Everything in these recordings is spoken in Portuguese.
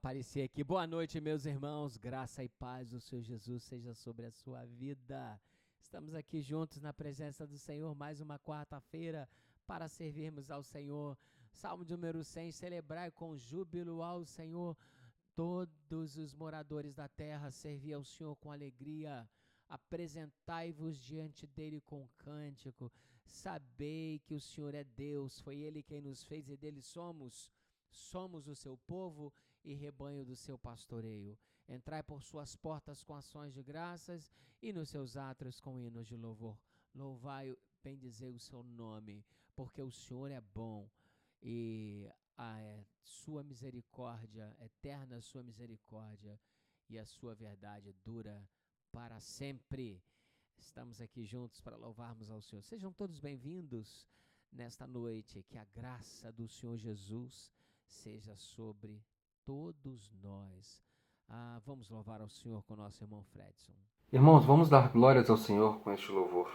aparecer aqui. Boa noite, meus irmãos. Graça e paz do Senhor Jesus seja sobre a sua vida. Estamos aqui juntos na presença do Senhor mais uma quarta-feira para servirmos ao Senhor. Salmo de número 100, celebrai com júbilo ao Senhor todos os moradores da terra, servi ao Senhor com alegria. Apresentai-vos diante dele com cântico. Sabei que o Senhor é Deus, foi ele quem nos fez e dele somos. Somos o seu povo e rebanho do seu pastoreio. Entrai por suas portas com ações de graças e nos seus átrios com hinos de louvor. Louvai, bendizei o seu nome, porque o Senhor é bom e a sua misericórdia, eterna sua misericórdia e a sua verdade dura para sempre. Estamos aqui juntos para louvarmos ao Senhor. Sejam todos bem-vindos nesta noite, que a graça do Senhor Jesus seja sobre todos nós. Vamos louvar ao Senhor com o nosso irmão Fredson. Irmãos, vamos dar glórias ao Senhor com este louvor.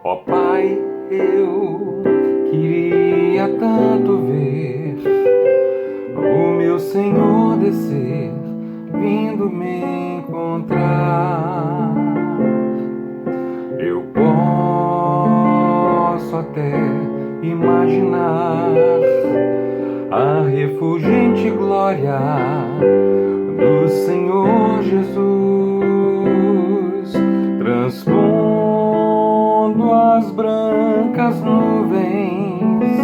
Ó Pai, eu queria tanto ver o meu Senhor descer, vindo me encontrar. Eu posso até imaginar a refulgente glória do Senhor Jesus, transpondo as brancas nuvens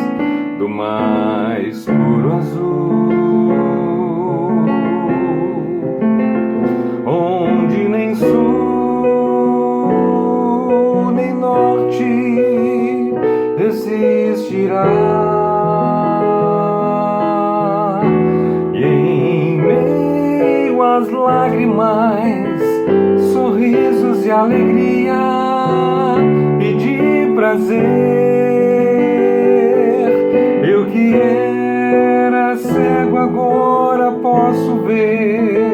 do mais puro azul, onde nem sul nem norte existirá. E em meio às lágrimas, sorrisos e alegria e de prazer, eu que era cego agora posso ver,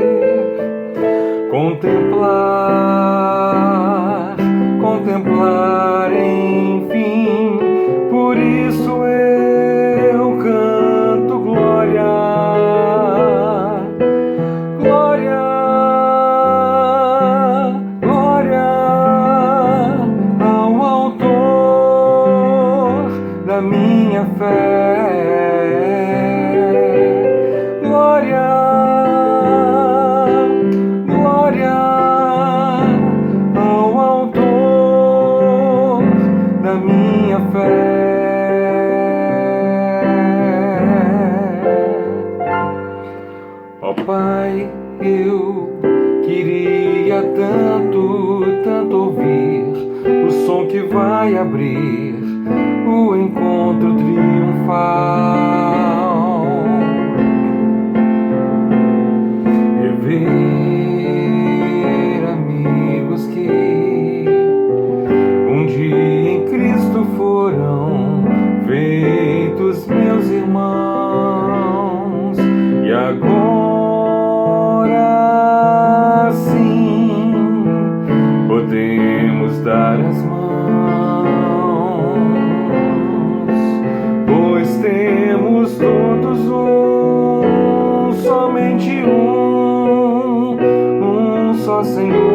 contemplar, enfim. Por isso eu canto glória, glória, glória ao autor da minha fé. Glória, glória ao autor da minha fé. Ó Pai, eu queria tanto, tanto ouvir o som que vai abrir o encontro triunfal, rever amigos que um dia em Cristo foram feitos meus irmãos, e agora sim podemos dar as mãos, pois temos todos somente um só Senhor.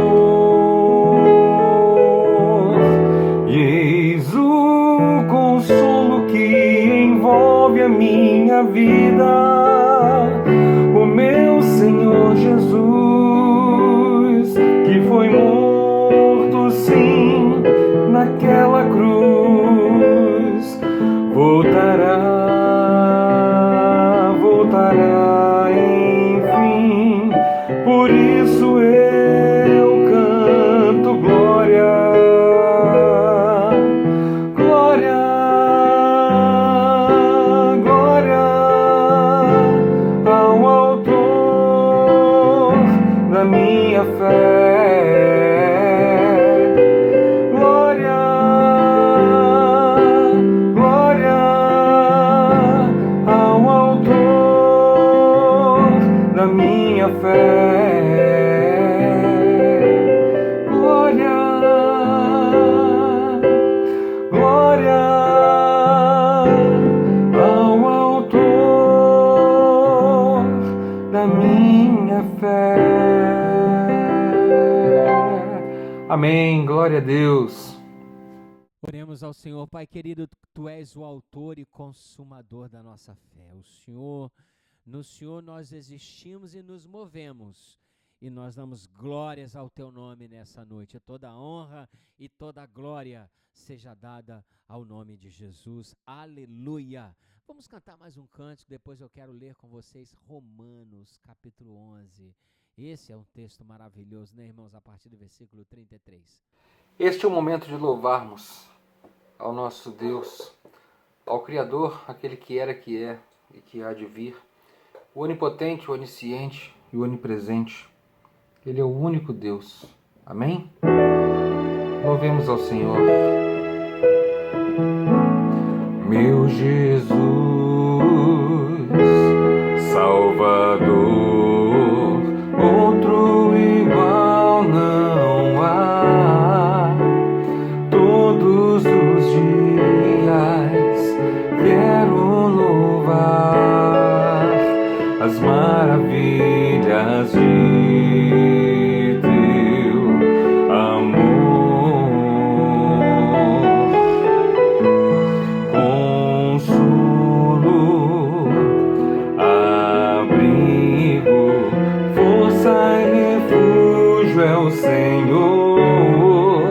E eis o consolo que envolve a minha vida, o meu Senhor Jesus, que foi morto sim naquela cruz, voltará, enfim. Por isso eu canto glória, glória, glória ao autor da minha fé. Glória, glória ao autor da minha fé. Glória, glória ao fé. Amém, glória a Deus. Oremos ao Senhor. Pai querido, Tu és o autor e consumador da nossa fé. No Senhor nós existimos e nos movemos, e nós damos glórias ao Teu nome nessa noite. Toda a honra e toda a glória seja dada ao nome de Jesus. Aleluia! Vamos cantar mais um cântico, depois eu quero ler com vocês Romanos, capítulo 11. Esse é um texto maravilhoso, né, irmãos? A partir do versículo 33. Este é o momento de louvarmos ao nosso Deus, ao Criador, aquele que era, que é e que há de vir, o onipotente, o onisciente e o onipresente. Ele é o único Deus. Amém? Louvemos ao Senhor. Meu Jesus, Salvador, outro igual não há. Todos os dias quero louvar as maravilhas de Teu amor. É o Senhor,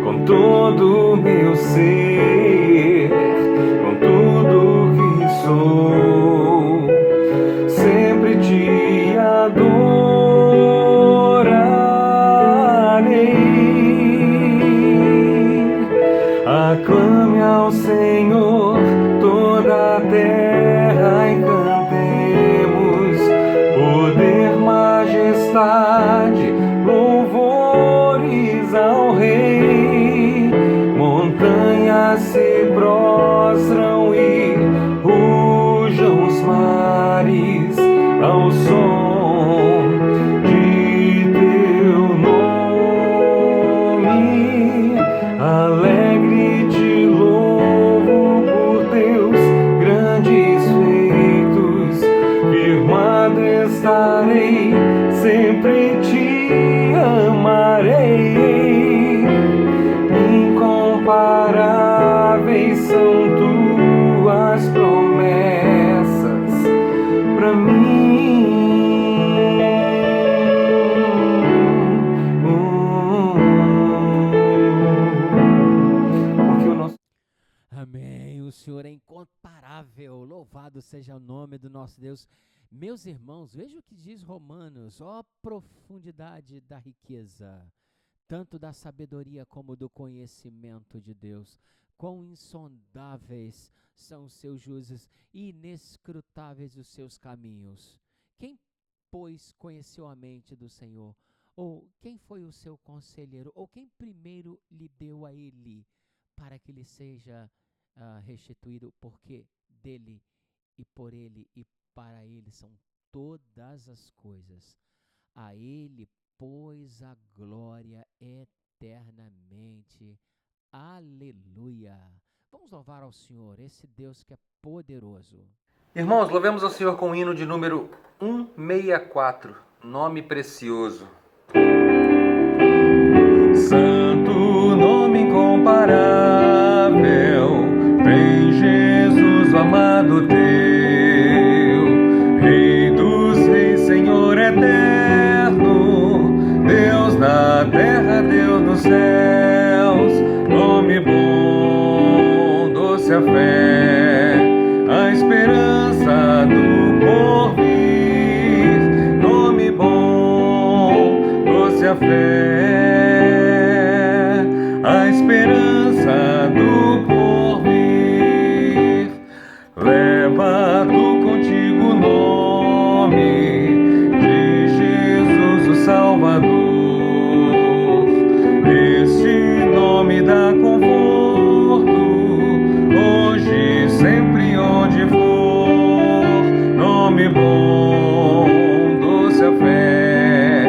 com todo o meu ser, com tudo que sou, sempre te adorarei. Aclame ao Senhor toda a terra e cantemos poder, majestade, louvores ao Rei. Montanhas se prostram e rujam os mares ao som de Teu nome. Alegre te louvo por Teus grandes feitos, firmado estarei, sempre te amarei. Incomparáveis são Tuas promessas pra mim. Porque o nosso... Amém. O Senhor é incomparável. Louvado seja o nome do nosso Deus. Meus irmãos, veja o que diz Romanos. Ó profundidade da riqueza, tanto da sabedoria como do conhecimento de Deus. Quão insondáveis são os seus juízos e inescrutáveis os seus caminhos. Quem, pois, conheceu a mente do Senhor? Ou quem foi o seu conselheiro? Ou quem primeiro lhe deu a ele, para que lhe seja restituído? Porque dele e por ele e para ele são todas as coisas. A ele, pois, a glória eternamente. Aleluia. Vamos louvar ao Senhor, esse Deus que é poderoso. Irmãos, louvemos ao Senhor com o hino de número 164, Nome Precioso. Santo, nome incomparável, tem Jesus, o amado Teu, Rei dos Reis, Senhor eterno, Deus na terra, Deus nos céus. Nome bom, doce a fé, a esperança do porvir. Nome bom, doce a fé, a esperança do porvir. Leva tu contigo o nome de Jesus, o Salvador. Este nome dá conforto, hoje, sempre, onde for. Nome bom, doce a fé,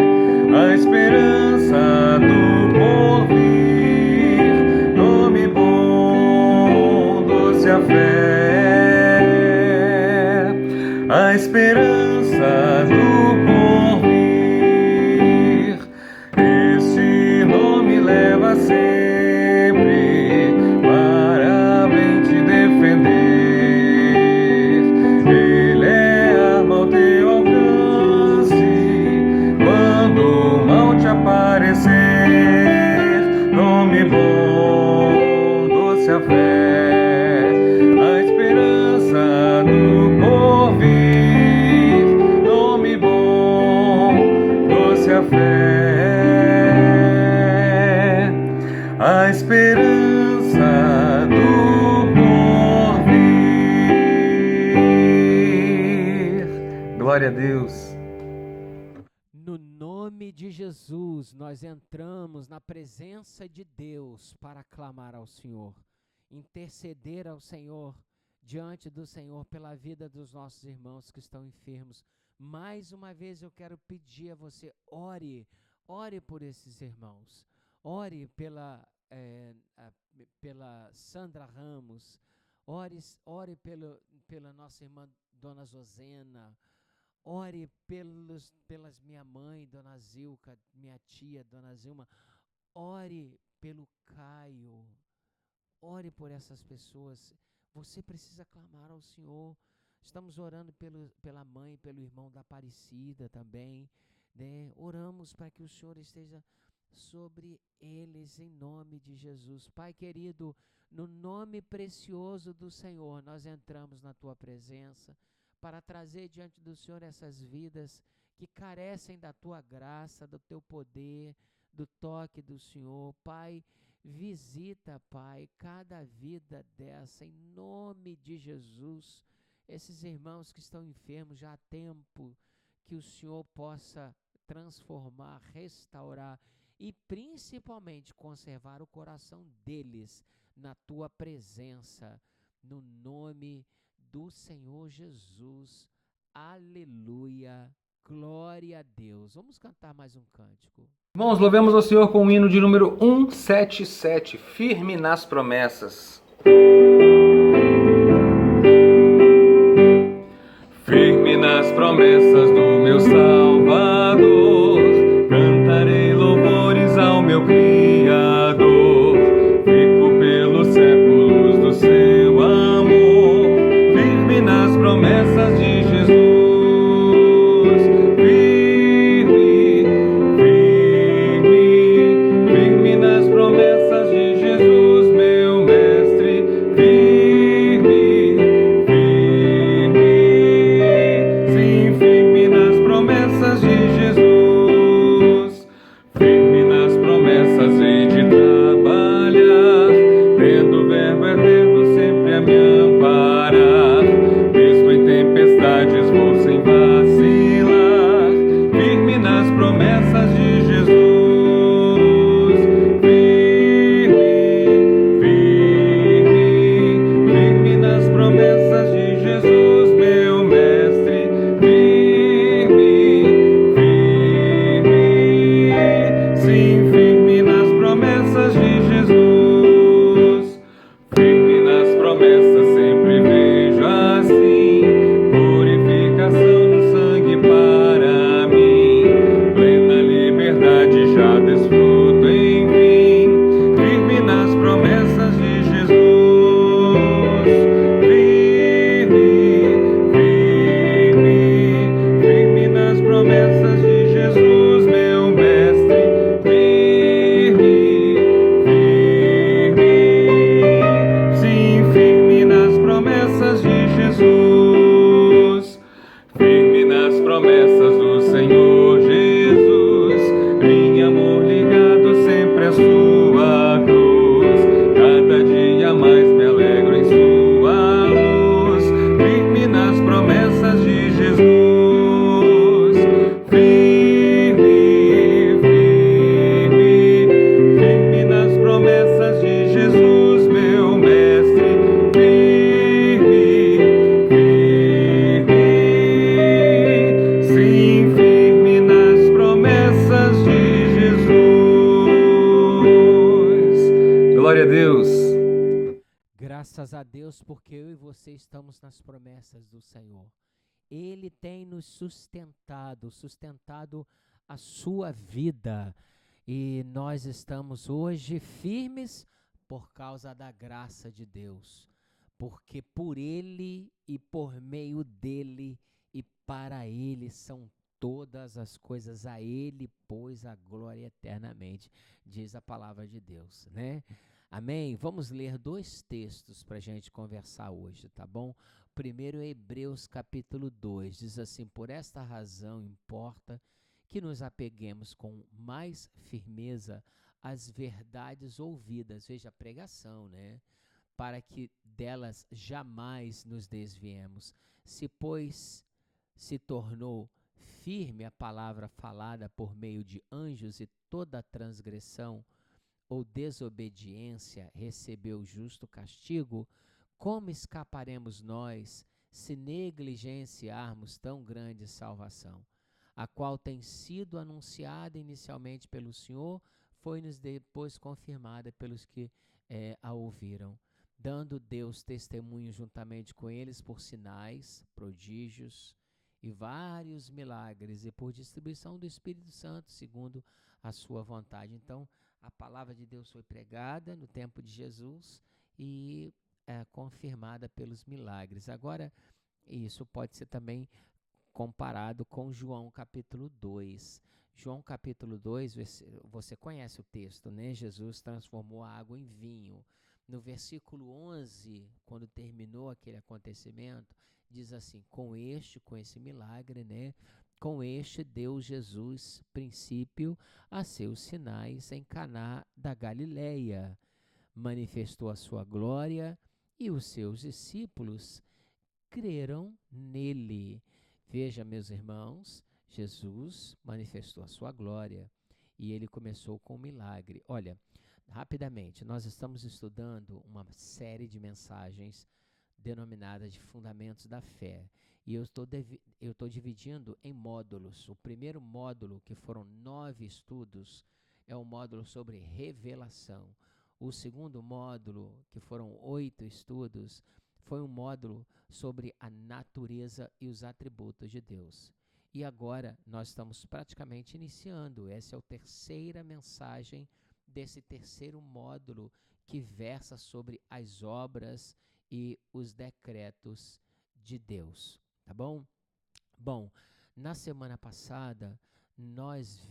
a esperança do porvir. Nome bom, doce a fé, a esperança do porvir. Glória a Deus. No nome de Jesus, nós entramos na presença de Deus para clamar ao Senhor, interceder ao Senhor, diante do Senhor, pela vida dos nossos irmãos que estão enfermos. Mais uma vez eu quero pedir a você, ore por esses irmãos, ore pela Sandra Ramos, ore pela nossa irmã Dona Zozena, ore pelas minha mãe, Dona Zilca, minha tia, Dona Zilma, ore pelo Caio, ore por essas pessoas. Você precisa clamar ao Senhor. Estamos orando pela mãe, pelo irmão da Aparecida também, né? Oramos para que o Senhor esteja sobre eles em nome de Jesus. Pai querido, no nome precioso do Senhor, nós entramos na Tua presença para trazer diante do Senhor essas vidas que carecem da Tua graça, do Teu poder, do toque do Senhor. Pai, visita, Pai, cada vida dessa, em nome de Jesus. Esses irmãos que estão enfermos já há tempo, que o Senhor possa transformar, restaurar e principalmente conservar o coração deles na Tua presença, no nome do Senhor Jesus. Aleluia, glória a Deus. Vamos cantar mais um cântico. Irmãos, louvemos ao Senhor com o hino de número 177, firme nas promessas. Firme nas promessas do meu Salvador, cantarei louvores ao meu Criador, fico pelos séculos do seu amor, firme nas promessas de Jesus, firme, firme, firme nas promessas de Jesus, meu mestre, firme, firme, sim, firme nas promessas de Jesus, firme nas promessas hei de trabalhar, tendo o verbo eterno sempre a me amparar, mesmo em tempestades vou sem vacilar, firme nas promessas de Jesus, firme, firme, firme nas promessas de Jesus, meu mestre, firme, firme, sim, firme nas promessas de Jesus, firme nas promessas sempre vejo assim, purificação no sangue para mim, plena liberdade já desfruto enfim, firme nas promessas de Jesus, firme, firme, firme nas promessas de Jesus, meu mestre, firme, firme, sim, firme nas promessas de Jesus, firme nas promessas do Senhor Jesus, em amor ligado sempre à sua cruz, cada dia mais me alegro em sua luz, firme nas promessas de Jesus, firme, firme, firme nas promessas de Jesus, meu mestre, firme, firme, sim, firme nas promessas de Jesus. Glória a Deus. Graças a Deus, porque eu e você estamos nas promessas do Senhor. Ele tem nos sustentado a sua vida. E nós estamos hoje firmes por causa da graça de Deus. Porque por Ele e por meio dEle e para Ele são todas as coisas. A Ele, pois, a glória eternamente, diz a palavra de Deus, né? Amém? Vamos ler 2 textos para a gente conversar hoje, tá bom? Primeiro é Hebreus capítulo 2, diz assim: por esta razão importa que nos apeguemos com mais firmeza às verdades ouvidas, veja a pregação, né? Para que delas jamais nos desviemos. se tornou firme a palavra falada por meio de anjos, e toda transgressão ou desobediência recebeu justo castigo, como escaparemos nós se negligenciarmos tão grande salvação, a qual tem sido anunciada inicialmente pelo Senhor, foi-nos depois confirmada pelos que a ouviram, dando Deus testemunho juntamente com eles por sinais, prodígios e vários milagres, e por distribuição do Espírito Santo, segundo a sua vontade. Então, a palavra de Deus foi pregada no tempo de Jesus e confirmada pelos milagres. Agora, isso pode ser também comparado com João capítulo 2. João capítulo 2, você conhece o texto, né? Jesus transformou a água em vinho. No versículo 11, quando terminou aquele acontecimento, diz assim: com esse milagre, né? Com este deu Jesus princípio a seus sinais em Caná da Galileia. Manifestou a sua glória e os seus discípulos creram nele. Veja, meus irmãos, Jesus manifestou a sua glória e ele começou com um milagre. Olha, rapidamente, nós estamos estudando uma série de mensagens denominada de Fundamentos da Fé. E eu estou dividindo em módulos. O primeiro módulo, que foram 9 estudos, é o módulo sobre revelação. O segundo módulo, que foram 8 estudos, foi um módulo sobre a natureza e os atributos de Deus. E agora nós estamos praticamente iniciando. Essa é a terceira mensagem desse terceiro módulo, que versa sobre as obras e os decretos de Deus, tá bom? Bom, na semana passada nós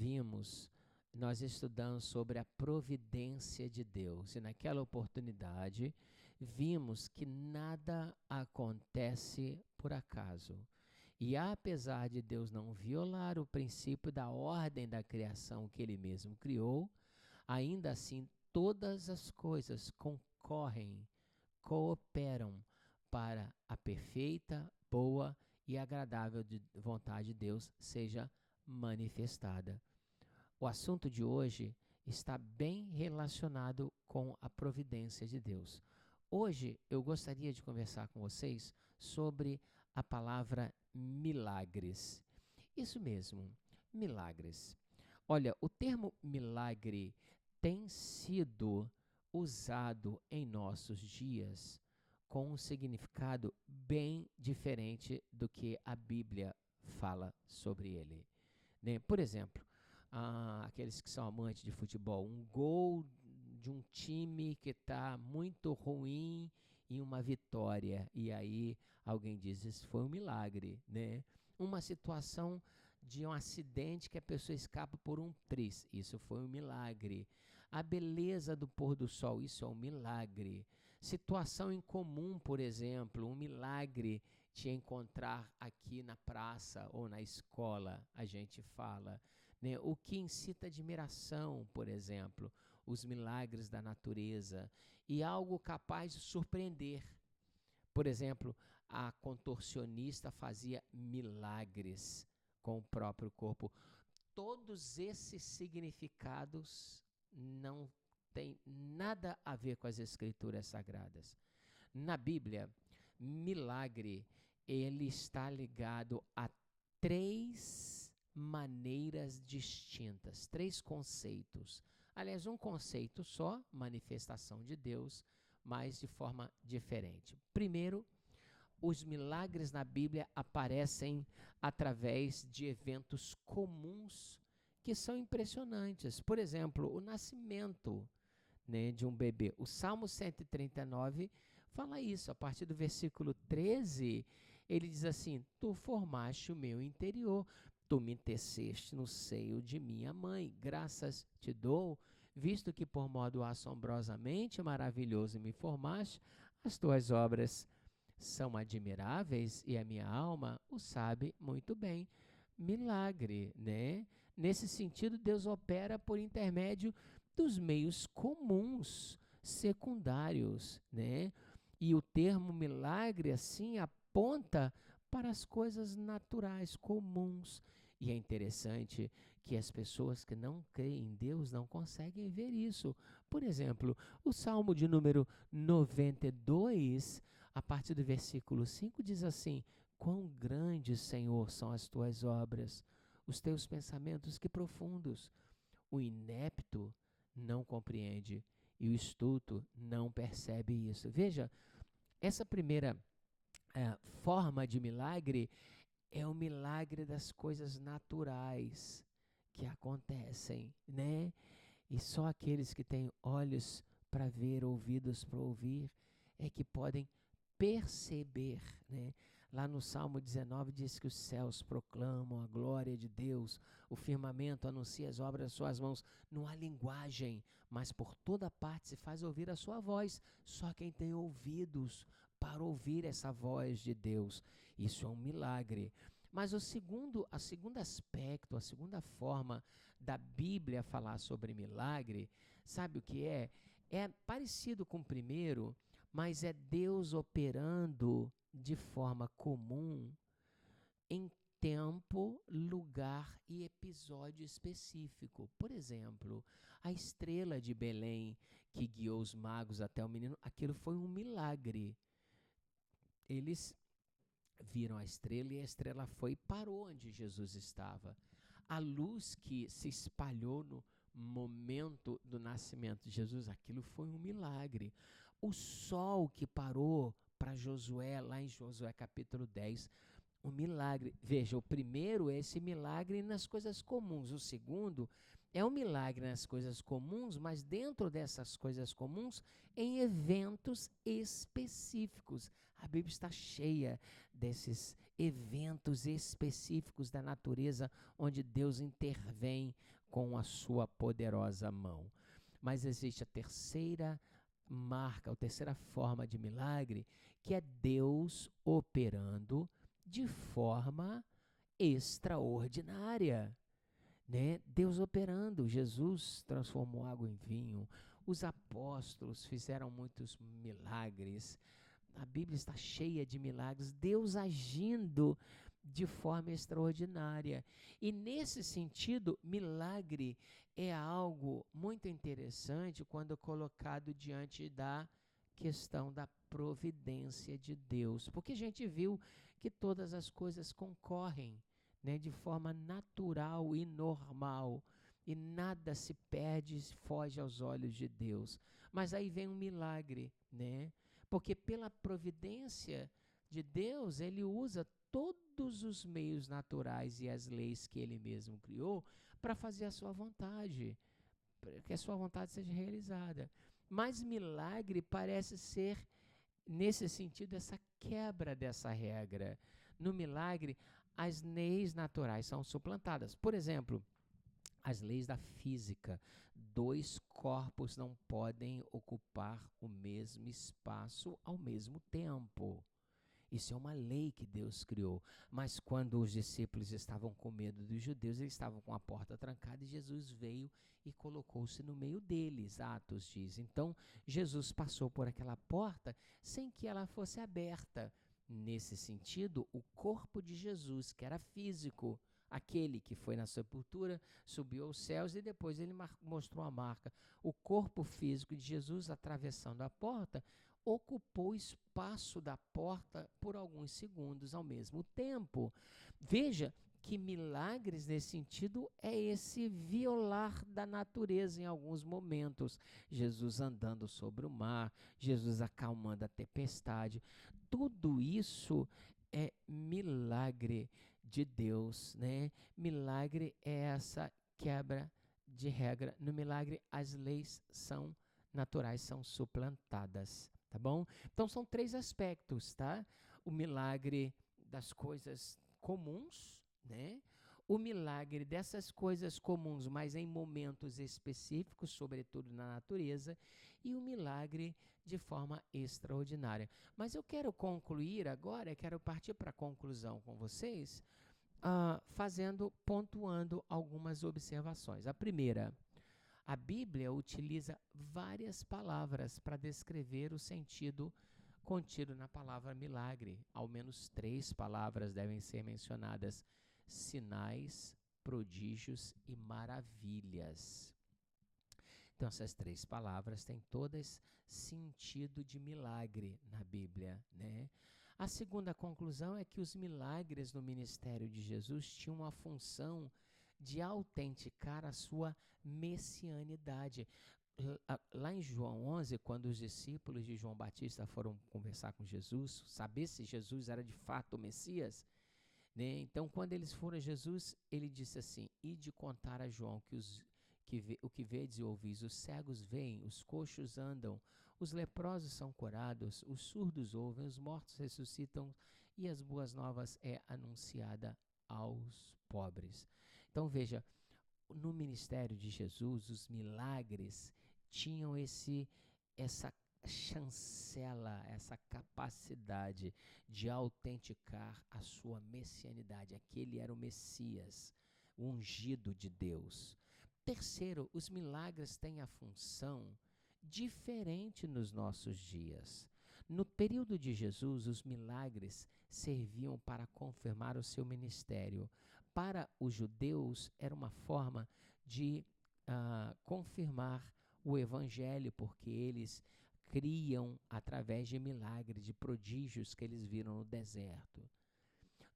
estudamos sobre a providência de Deus, e naquela oportunidade vimos que nada acontece por acaso. E apesar de Deus não violar o princípio da ordem da criação que ele mesmo criou, ainda assim todas as coisas cooperam para a perfeita, boa e agradável vontade de Deus seja manifestada. O assunto de hoje está bem relacionado com a providência de Deus. Hoje eu gostaria de conversar com vocês sobre a palavra milagres. Isso mesmo, milagres. Olha, o termo milagre tem sido usado em nossos dias com um significado bem diferente do que a Bíblia fala sobre ele, né? Por exemplo, aqueles que são amantes de futebol, um gol de um time que está muito ruim e uma vitória, e aí alguém diz: isso foi um milagre, né? Uma situação de um acidente que a pessoa escapa por um triz, isso foi um milagre. A beleza do pôr do sol, isso é um milagre. Situação incomum, por exemplo, um milagre te encontrar aqui na praça ou na escola, a gente fala, né? O que incita admiração, por exemplo, os milagres da natureza, e algo capaz de surpreender. Por exemplo, a contorcionista fazia milagres com o próprio corpo. Todos esses significados não têm nada a ver com as escrituras sagradas. Na Bíblia, milagre, ele está ligado a 3 maneiras distintas, 3 conceitos. Aliás, um conceito só, manifestação de Deus, mas de forma diferente. Primeiro, os milagres na Bíblia aparecem através de eventos comuns que são impressionantes. Por exemplo, o nascimento, né, de um bebê. O Salmo 139 fala isso. A partir do versículo 13, ele diz assim: tu formaste o meu interior, tu me teceste no seio de minha mãe. Graças te dou, visto que por modo assombrosamente maravilhoso me formaste, as tuas obras são admiráveis e a minha alma o sabe muito bem. Milagre, né? Nesse sentido, Deus opera por intermédio dos meios comuns, secundários, né? E o termo milagre, assim, aponta para as coisas naturais, comuns. E é interessante que as pessoas que não creem em Deus não conseguem ver isso. Por exemplo, o Salmo de número 92, a partir do versículo 5, diz assim: quão grandes, Senhor, são as tuas obras, os teus pensamentos que profundos. O inepto não compreende e o estulto não percebe isso. Veja, essa primeira forma de milagre é o milagre das coisas naturais que acontecem, né? E só aqueles que têm olhos para ver, ouvidos para ouvir, é que podem perceber, né? Lá no Salmo 19 diz que os céus proclamam a glória de Deus, o firmamento anuncia as obras das suas mãos. Não há linguagem, mas por toda parte se faz ouvir a sua voz. Só quem tem ouvidos para ouvir essa voz de Deus. Isso é um milagre. Mas o segundo aspecto, a segunda forma da Bíblia falar sobre milagre, sabe o que é? É parecido com o primeiro, mas é Deus operando de forma comum em tempo, lugar e episódio específico. Por exemplo, a estrela de Belém que guiou os magos até o menino, aquilo foi um milagre. Eles viram a estrela e a estrela foi e parou onde Jesus estava. A luz que se espalhou no momento do nascimento de Jesus, aquilo foi um milagre. O sol que parou para Josué, lá em Josué capítulo 10, um milagre. Veja, o primeiro é esse milagre nas coisas comuns. O segundo é um milagre nas coisas comuns, mas dentro dessas coisas comuns, em eventos específicos. A Bíblia está cheia desses eventos específicos da natureza, onde Deus intervém com a sua poderosa mão. Mas existe a terceira marca, a terceira forma de milagre, que é Deus operando de forma extraordinária, né? Deus operando. Jesus transformou água em vinho, os apóstolos fizeram muitos milagres, a Bíblia está cheia de milagres, Deus agindo de forma extraordinária. E nesse sentido, milagre é algo muito interessante quando colocado diante da questão da providência de Deus, porque a gente viu que todas as coisas concorrem, né, de forma natural e normal, e nada se perde, foge aos olhos de Deus. Mas aí vem um milagre, né? Porque pela providência de Deus, ele usa todos os meios naturais e as leis que ele mesmo criou para fazer a sua vontade, para que a sua vontade seja realizada. Mas milagre parece ser, nesse sentido, essa quebra dessa regra. No milagre, as leis naturais são suplantadas. Por exemplo, as leis da física. Dois corpos não podem ocupar o mesmo espaço ao mesmo tempo. Isso é uma lei que Deus criou. Mas quando os discípulos estavam com medo dos judeus, eles estavam com a porta trancada e Jesus veio e colocou-se no meio deles, Atos diz. Então, Jesus passou por aquela porta sem que ela fosse aberta. Nesse sentido, o corpo de Jesus, que era físico, aquele que foi na sepultura, subiu aos céus e depois ele mostrou a marca. O corpo físico de Jesus, atravessando a porta, ocupou o espaço da porta por alguns segundos ao mesmo tempo. Veja que milagres nesse sentido é esse violar da natureza em alguns momentos. Jesus andando sobre o mar, Jesus acalmando a tempestade. Tudo isso é milagre de Deus, né? Milagre é essa quebra de regra. No milagre, as leis são naturais, são suplantadas, tá bom? Então, são três aspectos, tá? O milagre das coisas comuns, né? O milagre dessas coisas comuns, mas em momentos específicos, sobretudo na natureza, e o milagre de forma extraordinária. Mas eu quero concluir agora, quero partir para a conclusão com vocês, pontuando algumas observações. A primeira, a Bíblia utiliza várias palavras para descrever o sentido contido na palavra milagre. Ao menos 3 palavras devem ser mencionadas: sinais, prodígios e maravilhas. Então, essas 3 palavras têm todas sentido de milagre na Bíblia, né? A segunda conclusão é que os milagres no ministério de Jesus tinham a função de autenticar a sua messianidade. Lá em João 11, quando os discípulos de João Batista foram conversar com Jesus, saber se Jesus era de fato o Messias, né? Então, quando eles foram a Jesus, ele disse assim: ide contar a João o que vedes e ouvis, os cegos veem, os coxos andam, os leprosos são curados, os surdos ouvem, os mortos ressuscitam e as boas novas é anunciada aos pobres. Então veja, no ministério de Jesus, os milagres tinham essa chancela, essa capacidade de autenticar a sua messianidade. Aquele era o Messias, o ungido de Deus. Terceiro, os milagres têm a função diferente nos nossos dias. No período de Jesus, os milagres serviam para confirmar o seu ministério. Para os judeus, era uma forma de confirmar o evangelho, porque eles criam através de milagres, de prodígios que eles viram no deserto.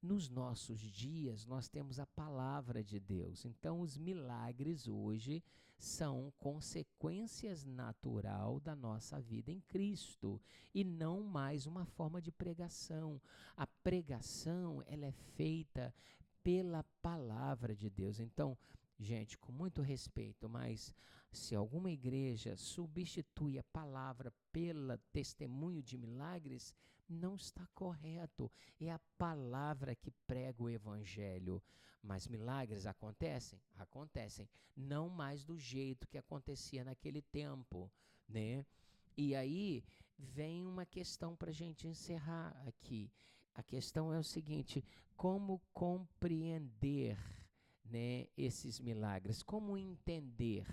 Nos nossos dias, nós temos a palavra de Deus. Então, os milagres hoje são consequências natural da nossa vida em Cristo e não mais uma forma de pregação. A pregação, ela é feita pela palavra de Deus. Então, gente, com muito respeito, mas se alguma igreja substitui a palavra pelo testemunho de milagres, não está correto. É a palavra que prega o evangelho. Mas milagres acontecem? Acontecem. Não mais do jeito que acontecia naquele tempo, né? E aí vem uma questão para a gente encerrar aqui. A questão é o seguinte: como compreender, né, esses milagres? Como entender?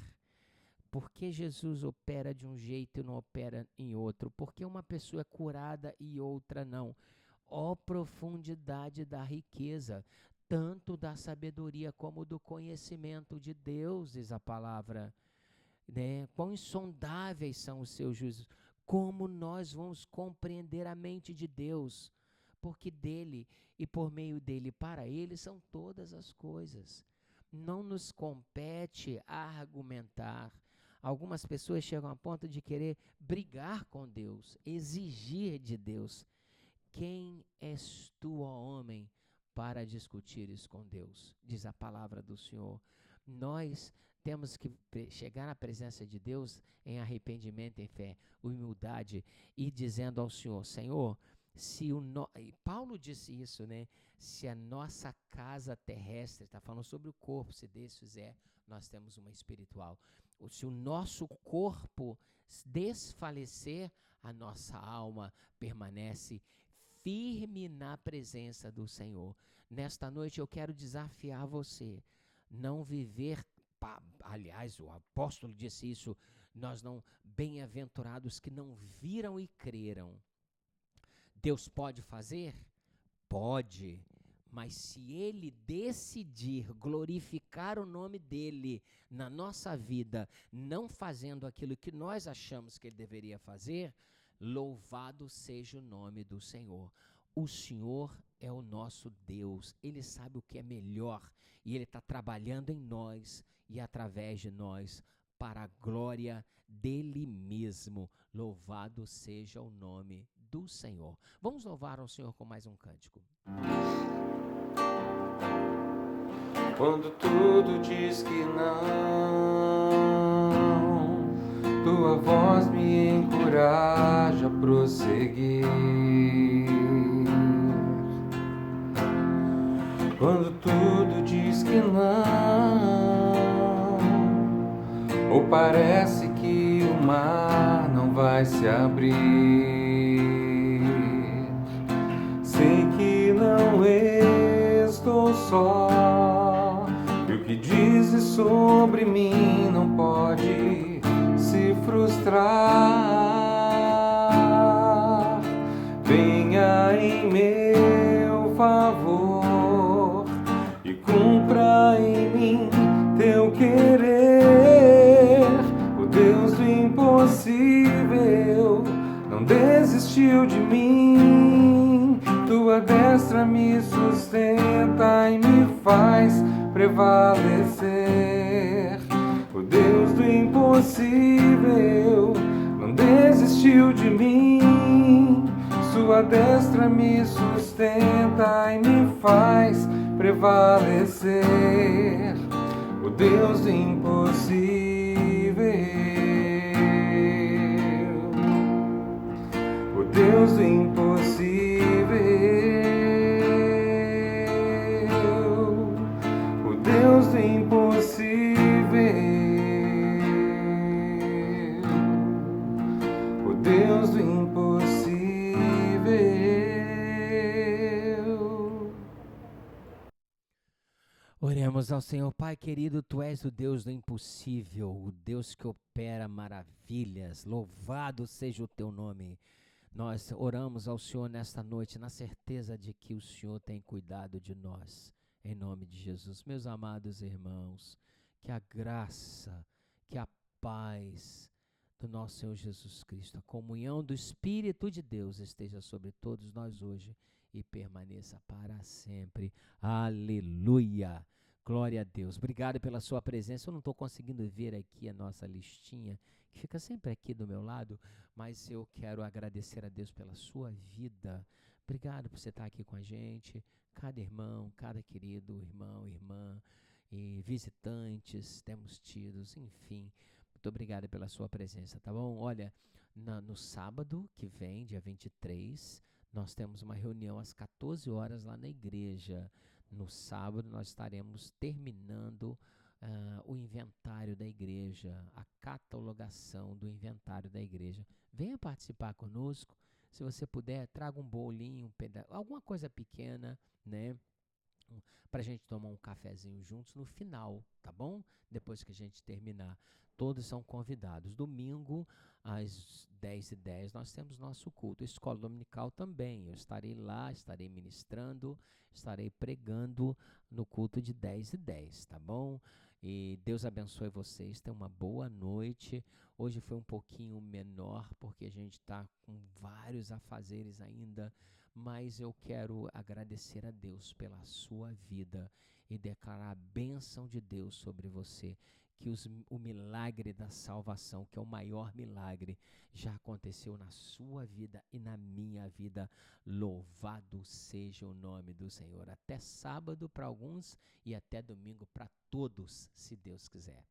Por que Jesus opera de um jeito e não opera em outro? Por que uma pessoa é curada e outra não? Ó profundidade da riqueza, tanto da sabedoria como do conhecimento de Deus, diz a palavra, né? Quão insondáveis são os seus juízos. Como nós vamos compreender a mente de Deus? Porque dele e por meio dele para ele são todas as coisas. Não nos compete argumentar. Algumas pessoas chegam a ponto de querer brigar com Deus, exigir de Deus. Quem és tu, ó homem, para discutires com Deus? Diz a palavra do Senhor. Nós temos que chegar na presença de Deus em arrependimento, em fé, humildade, e dizendo ao Senhor: Senhor, e Paulo disse isso, né? Se a nossa casa terrestre, está falando sobre o corpo, se desfizer, nós temos uma espiritual. Se o nosso corpo desfalecer, a nossa alma permanece firme na presença do Senhor. Nesta noite eu quero desafiar você, não viver, aliás, o apóstolo disse isso, bem-aventurados que não viram e creram. Deus pode fazer? Pode. Mas se ele decidir glorificar o nome dele na nossa vida, não fazendo aquilo que nós achamos que ele deveria fazer, louvado seja o nome do Senhor. O Senhor é o nosso Deus, ele sabe o que é melhor e ele está trabalhando em nós e através de nós para a glória dele mesmo. Louvado seja o nome do Senhor. Vamos louvar ao Senhor com mais um cântico. Quando tudo diz que não, tua voz me encoraja a prosseguir. Quando tudo diz que não, ou parece que o mar não vai se abrir, sei que não estou só, e o que dizes sobre mim não pode se frustrar. desistiu de mim. Tua destra me sustenta e me faz prevalecer. O Deus do impossível não desistiu de mim. Sua destra me sustenta e me faz prevalecer. O Deus do impossível, o Deus do impossível, o Deus do impossível, o Deus do impossível. Oremos ao Senhor. Pai querido, Tu és o Deus do impossível, o Deus que opera maravilhas. Louvado seja o Teu nome. Nós oramos ao Senhor nesta noite na certeza de que o Senhor tem cuidado de nós. Em nome de Jesus. Meus amados irmãos, que a graça, que a paz do nosso Senhor Jesus Cristo, a comunhão do Espírito de Deus esteja sobre todos nós hoje e permaneça para sempre. Aleluia! Glória a Deus. Obrigado pela sua presença. Eu não estou conseguindo ver aqui a nossa listinha, que fica sempre aqui do meu lado, mas eu quero agradecer a Deus pela sua vida. Obrigado por você estar aqui com a gente. Cada irmão, cada querido irmão, irmã e visitantes temos tidos, enfim. Muito obrigado pela sua presença, tá bom? Olha, no sábado que vem, dia 23, nós temos uma reunião às 14 horas lá na igreja. No sábado nós estaremos terminando o inventário da igreja, a catalogação do inventário da igreja. Venha participar conosco. Se você puder, traga um bolinho, alguma coisa pequena, né? Para a gente tomar um cafezinho juntos no final, tá bom? Depois que a gente terminar. Todos são convidados. Domingo, às 10h10, nós temos nosso culto. Escola dominical também. Eu estarei lá, estarei ministrando, estarei pregando no culto de 10h10, tá bom? E Deus abençoe vocês. Tenham uma boa noite. Hoje foi um pouquinho menor, porque a gente está com vários afazeres ainda, mas eu quero agradecer a Deus pela sua vida e declarar a bênção de Deus sobre você, que o milagre da salvação, que é o maior milagre, já aconteceu na sua vida e na minha vida. Louvado seja o nome do Senhor. Até sábado para alguns e até domingo para todos, se Deus quiser.